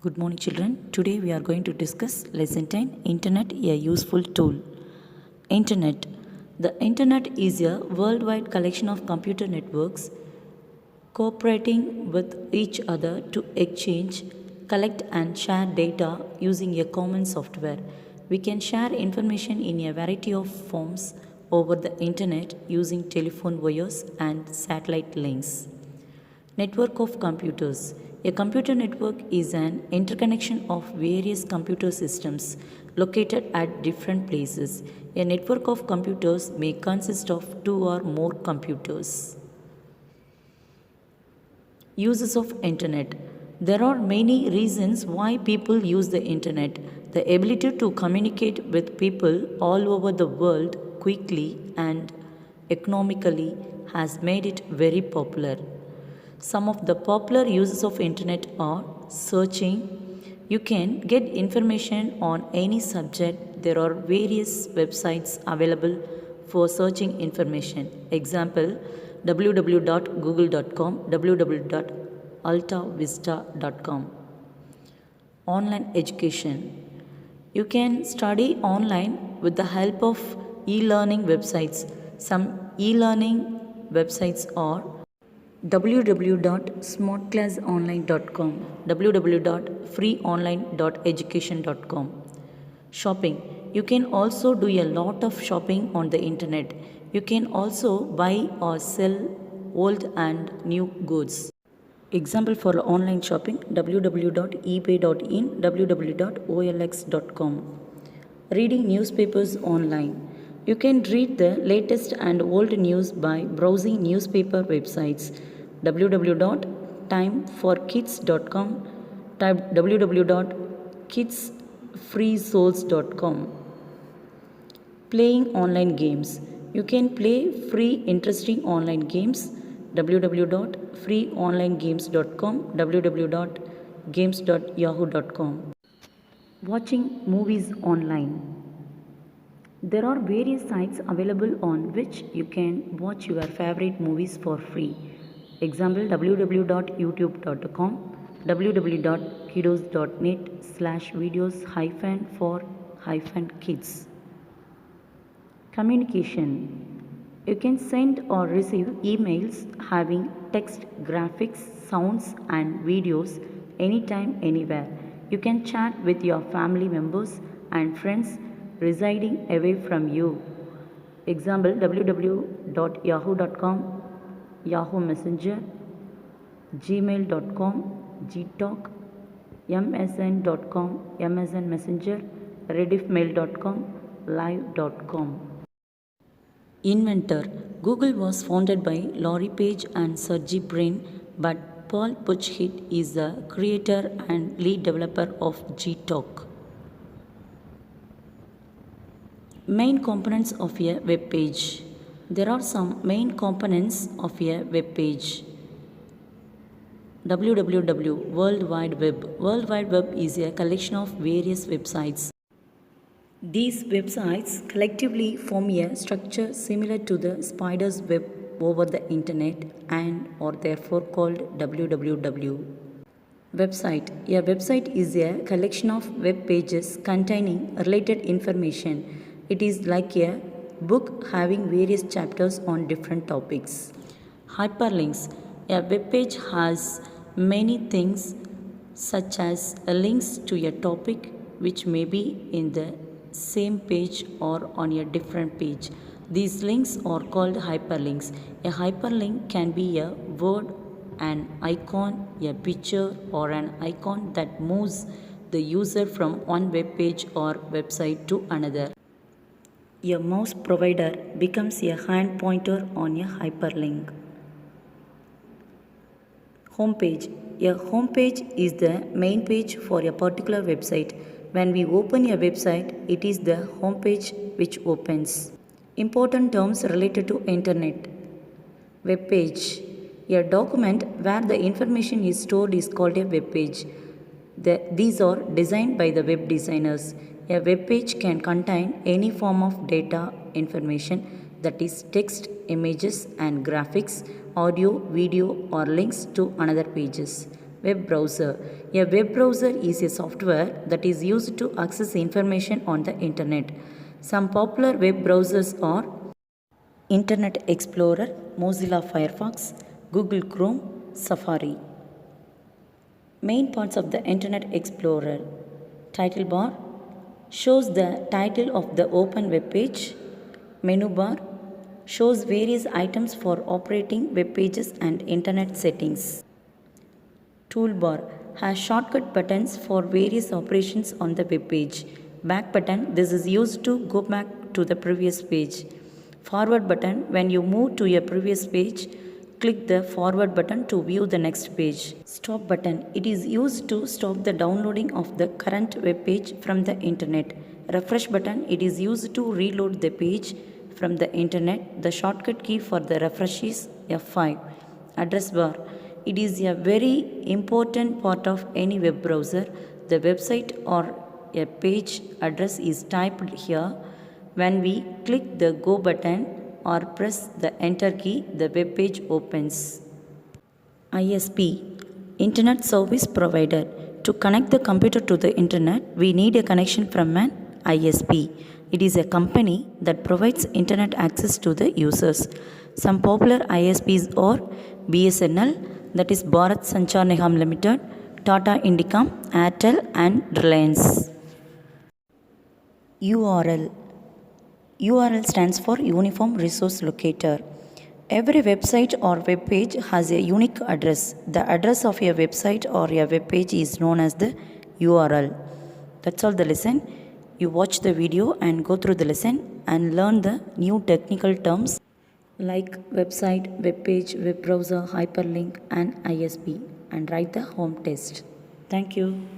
Good morning, children. Today we are going to discuss lesson 10 Internet, a useful tool. Internet. The Internet is a worldwide collection of computer networks cooperating with each other to exchange, collect, and share data using a common software. We can share information in a variety of forms over the Internet using telephone wires and satellite links. Network of computers. A computer network is an interconnection of various computer systems located at different places. A network of computers may consist of two or more computers. Uses of Internet. There are many reasons why people use the Internet. The ability to communicate with people all over the world quickly and economically has made it very popular. Some of the popular uses of internet are searching. You can get information on any subject. There are various websites available for searching information. Example, www.google.com, www.altavista.com. Online education. You can study online with the help of e-learning websites. Some e-learning websites are www.smartclassonline.com, www.freeonline.education.com. Shopping. You can also do a lot of shopping on the internet. You can also buy or sell old and new goods. Example for online shopping, www.ebay.in, www.olx.com. Reading newspapers online. You can read the latest and old news by browsing newspaper websites www.timeforkids.com, www.kidsfreesouls.com. Playing online games. You can play free interesting online games www.freeonlinegames.com, www.games.yahoo.com. Watching movies online. There are various sites available on which you can watch your favorite movies for free. Example, www.youtube.com, www.kiddos.net/videos-for-kids. Communication. You can send or receive emails having text, graphics, sounds, and videos anytime, anywhere. You can chat with your family members and friends residing away from you. Example, www.yahoo.com, Yahoo Messenger, gmail.com, gtalk, msn.com, msn Messenger, rediffmail.com, live.com. Inventor. Google was founded by Larry Page and Sergey Brin, but Paul Putchhead is the creator and lead developer of gtalk. Main components of a web page. There are some main components of a web page. www. World Wide Web. World Wide Web is a collection of various websites. These websites collectively form a structure similar to the spider's web over the internet and are therefore called www. Website. A website is a collection of web pages containing related information. It is like a book having various chapters on different topics. Hyperlinks. A web page has many things such as links to a topic which may be in the same page or on a different page. These links are called hyperlinks. A hyperlink can be a word, an icon, a picture, or an icon that moves the user from one web page or website to another. A mouse provider becomes a hand pointer on a hyperlink. Homepage. A homepage is the main page for a particular website. When we open a website, it is the homepage which opens. Important terms related to internet. Web page. A document where the information is stored is called a web page. These are designed by the web designers. A web page can contain any form of data information, that is text, images and graphics, audio, video or links to another pages. Web browser. A web browser is a software that is used to access information on the internet. Some popular web browsers are Internet Explorer, Mozilla Firefox, Google Chrome, Safari. Main parts of the Internet Explorer. Title bar shows the title of the open web page. Menu bar shows various items for operating web pages and internet settings. Toolbar has shortcut buttons for various operations on the web page. Back button, this is used to go back to the previous page. Forward button, when you move to a previous page, click the forward button to view the next page. Stop button, it is used to stop the downloading of the current web page from the internet. Refresh button, it is used to reload the page from the internet. The shortcut key for the refresh is F5. Address bar, it is a very important part of any web browser. The website or a page address is typed here. When we click the go button or press the enter key, the web page opens. ISP, Internet Service Provider. To connect the computer to the internet, we need a connection from an ISP. It is a company that provides internet access to the users. Some popular ISPs are BSNL, that is Bharat Sanchar Nigam Limited, Tata Indicom, Airtel and Reliance. URL. URL stands for Uniform Resource Locator. Every website or web page has a unique address. The address of a website or a web page is known as the URL. That's all the lesson. You watch the video and go through the lesson and learn the new technical terms like website, web page, web browser, hyperlink and ISP and write the home test. Thank you.